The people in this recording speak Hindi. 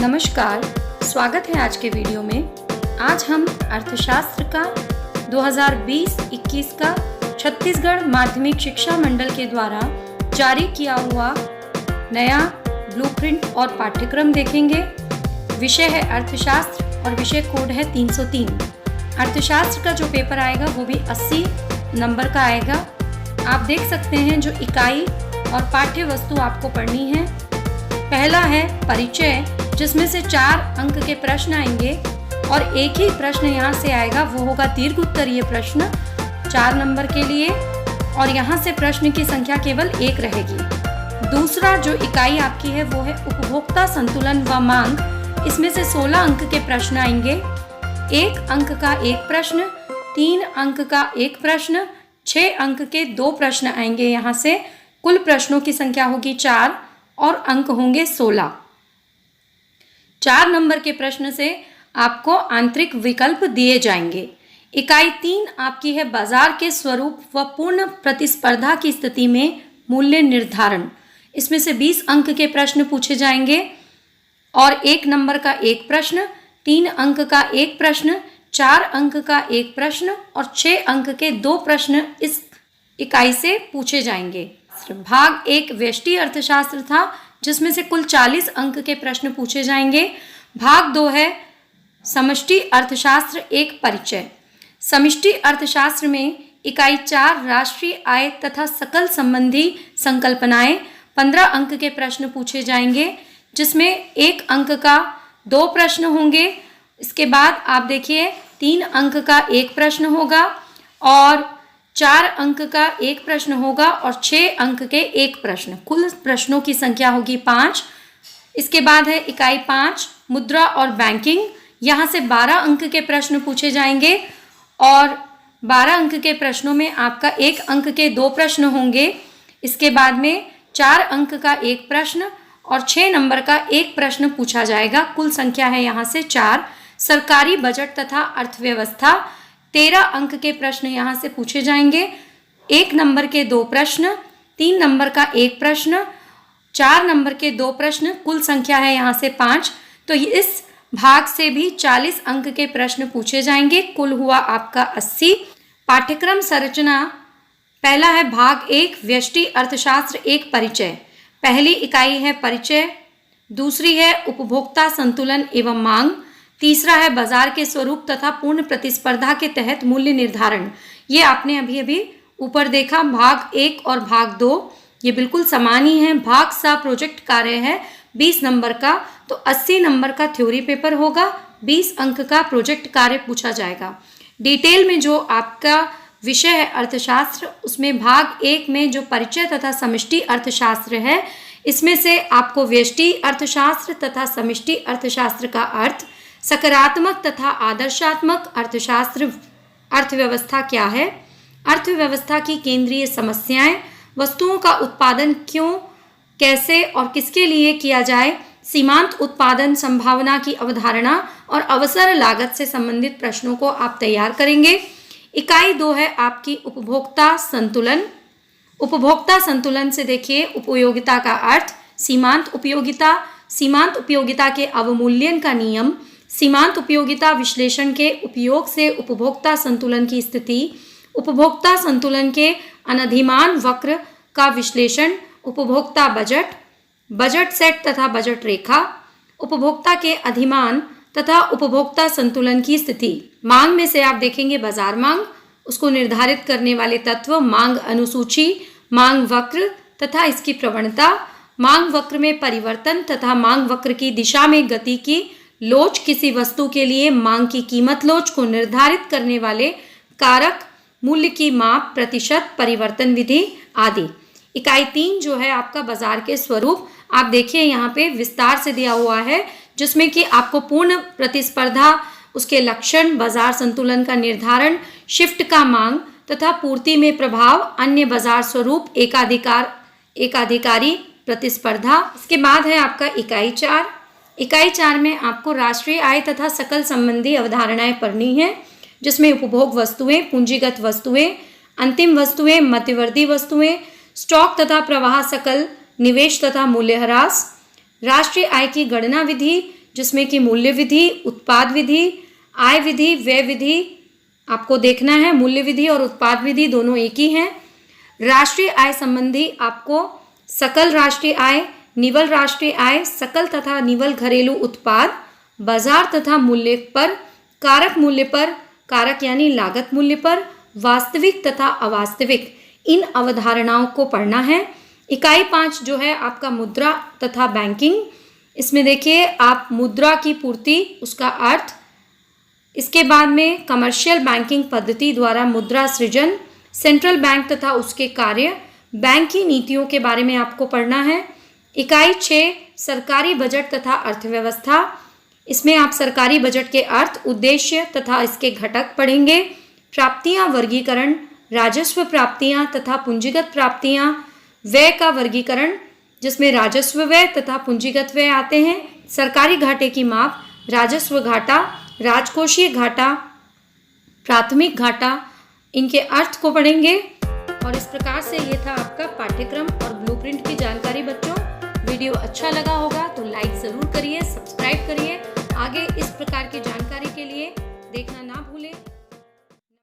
नमस्कार, स्वागत है आज के वीडियो में। आज हम अर्थशास्त्र का 2020-21 का छत्तीसगढ़ माध्यमिक शिक्षा मंडल के द्वारा जारी किया हुआ नया ब्लूप्रिंट और पाठ्यक्रम देखेंगे। विषय है अर्थशास्त्र और विषय कोड है 303। अर्थशास्त्र का जो पेपर आएगा वो भी 80 नंबर का आएगा। आप देख सकते हैं जो इकाई और पाठ्य वस्तु आपको पढ़नी है। पहला है परिचय, जिसमें से 4 अंक के प्रश्न आएंगे और एक ही प्रश्न यहाँ से आएगा, वो होगा दीर्घ उत्तरीय प्रश्न 4 नंबर के लिए, और यहाँ से प्रश्न की संख्या केवल 1 रहेगी। दूसरा जो इकाई आपकी है वो है उपभोक्ता संतुलन व मांग। इसमें से 16 अंक के प्रश्न आएंगे। 1 अंक का 1 प्रश्न, 3 अंक का 1 प्रश्न, 6 अंक के 2 प्रश्न आएंगे। यहाँ से कुल प्रश्नों की संख्या होगी 4 और अंक होंगे 16। 4 नंबर के प्रश्न से आपको आंतरिक विकल्प दिए जाएंगे। इकाई 3 आपकी है बाजार के स्वरूप व पूर्ण प्रतिस्पर्धा की स्थिति में मूल्य निर्धारण। इसमें से 20 अंक के प्रश्न पूछे जाएंगे और 1 नंबर का 1 प्रश्न, 3 अंक का 1 प्रश्न, 4 अंक का 1 प्रश्न और 6 अंक के 2 प्रश्न इस इकाई से पूछे जाएंगे। भाग 1 व्यष्टि अर्थशास्त्र था, जिसमें से कुल 40 अंक के प्रश्न पूछे जाएंगे। भाग 2 है समष्टि अर्थशास्त्र एक परिचय। समष्टि अर्थशास्त्र में इकाई 4 राष्ट्रीय आय तथा सकल संबंधी संकल्पनाएं 15 अंक के प्रश्न पूछे जाएंगे, जिसमें 1 अंक का 2 प्रश्न होंगे। इसके बाद आप देखिए 3 अंक का 1 प्रश्न होगा और 4 अंक का 1 प्रश्न होगा और 6 अंक के 1 प्रश्न। कुल प्रश्नों की संख्या होगी 5। इसके बाद है इकाई 5 मुद्रा और बैंकिंग। यहाँ से 12 अंक के प्रश्न पूछे जाएंगे और 12 अंक के प्रश्नों में आपका 1 अंक के 2 प्रश्न होंगे। इसके बाद में 4 अंक का 1 प्रश्न और 6 नंबर का 1 प्रश्न पूछा जाएगा। कुल संख्या है यहाँ से 4। सरकारी बजट तथा अर्थव्यवस्था 13 अंक के प्रश्न यहाँ से पूछे जाएंगे। 1 नंबर के 2 प्रश्न, 3 नंबर का 1 प्रश्न, 4 नंबर के 2 प्रश्न। कुल संख्या है यहाँ से 5। तो इस भाग से भी 40 अंक के प्रश्न पूछे जाएंगे। कुल हुआ आपका 80। पाठ्यक्रम संरचना, पहला है भाग 1 व्यष्टि अर्थशास्त्र एक परिचय। पहली इकाई है परिचय, दूसरी है उपभोक्ता संतुलन एवं मांग, तीसरा है बाजार के स्वरूप तथा पूर्ण प्रतिस्पर्धा के तहत मूल्य निर्धारण। ये आपने अभी ऊपर देखा। भाग 1 और भाग 2 ये बिल्कुल समान ही है। भाग सा प्रोजेक्ट कार्य है 20 नंबर का, तो 80 नंबर का थ्योरी पेपर होगा, 20 अंक का प्रोजेक्ट कार्य पूछा जाएगा। डिटेल में जो आपका विषय है अर्थशास्त्र, उसमें भाग 1 में जो परिचय तथा समष्टि अर्थशास्त्र है, इसमें से आपको व्यष्टि अर्थशास्त्र तथा समष्टि अर्थशास्त्र का अर्थ, सकारात्मक तथा आदर्शात्मक अर्थशास्त्र, अर्थव्यवस्था क्या है, अर्थव्यवस्था की केंद्रीय समस्याएं, वस्तुओं का उत्पादन क्यों, कैसे और किसके लिए किया जाए, सीमांत उत्पादन संभावना की अवधारणा और अवसर लागत से संबंधित प्रश्नों को आप तैयार करेंगे। इकाई 2 है आपकी उपभोक्ता संतुलन। उपभोक्ता संतुलन से देखिए उपयोगिता का अर्थ, सीमांत उपयोगिता, सीमांत उपयोगिता के अवमूल्यन का नियम, सीमांत उपयोगिता विश्लेषण के उपयोग से उपभोक्ता संतुलन की स्थिति, उपभोक्ता संतुलन के अनधिमान वक्र का विश्लेषण, उपभोक्ता बजट, बजट सेट तथा बजट रेखा, उपभोक्ता के अधिमान तथा उपभोक्ता संतुलन की स्थिति। मांग में से आप देखेंगे बाजार मांग, उसको निर्धारित करने वाले तत्व, मांग अनुसूची, मांग वक्र तथा इसकी प्रवणता, मांग वक्र में परिवर्तन तथा मांग वक्र की दिशा में गति की लोच, किसी वस्तु के लिए मांग की कीमत लोच को निर्धारित करने वाले कारक, मूल्य की माप, प्रतिशत, परिवर्तन विधि आदि। इकाई 3 जो है आपका बाजार के स्वरूप, आप देखिए यहाँ पे विस्तार से दिया हुआ है, जिसमें कि आपको पूर्ण प्रतिस्पर्धा, उसके लक्षण, बाजार संतुलन का निर्धारण, शिफ्ट का मांग तथा पूर्ति में प्रभाव, अन्य बाजार स्वरूप, एकाधिकारी प्रतिस्पर्धा। इसके बाद है आपका इकाई 4। इकाई 4 में आपको राष्ट्रीय आय तथा सकल संबंधी अवधारणाएं पढ़नी है, जिसमें उपभोग वस्तुएं, पूंजीगत वस्तुएं, अंतिम वस्तुएं, मध्यवर्ती वस्तुएं, स्टॉक तथा प्रवाह सकल, निवेश तथा मूल्यह्रास, राष्ट्रीय आय की गणना विधि, जिसमें कि मूल्य विधि, उत्पाद विधि, आय विधि, व्यय विधि आपको देखना है। मूल्य विधि और उत्पाद विधि दोनों एक ही हैं। राष्ट्रीय आय संबंधी आपको सकल राष्ट्रीय आय, निवल राष्ट्रीय आय, सकल तथा निवल घरेलू उत्पाद, बाजार तथा मूल्य पर, कारक मूल्य पर, कारक यानी लागत मूल्य पर, वास्तविक तथा अवास्तविक, इन अवधारणाओं को पढ़ना है। इकाई 5 जो है आपका मुद्रा तथा बैंकिंग, इसमें देखिए आप मुद्रा की पूर्ति, उसका अर्थ, इसके बाद में कमर्शियल बैंकिंग पद्धति द्वारा मुद्रा सृजन, सेंट्रल बैंक तथा उसके कार्य, बैंक की नीतियों के बारे में आपको पढ़ना है। इकाई 6 सरकारी बजट तथा अर्थव्यवस्था, इसमें आप सरकारी बजट के अर्थ, उद्देश्य तथा इसके घटक पढ़ेंगे। प्राप्तियां वर्गीकरण, राजस्व प्राप्तियां तथा पूंजीगत प्राप्तियां, व्यय का वर्गीकरण जिसमें राजस्व व्यय तथा पूंजीगत व्यय आते हैं, सरकारी घाटे की माप, राजस्व घाटा, राजकोषीय घाटा, प्राथमिक घाटा, इनके अर्थ को पढ़ेंगे। और इस प्रकार से ये था आपका पाठ्यक्रम और ब्लूप्रिंट की जानकारी। बच्चों, वीडियो अच्छा लगा होगा तो लाइक ज़रूर करिए, सब्सक्राइब करिए। आगे इस प्रकार की जानकारी के लिए देखना ना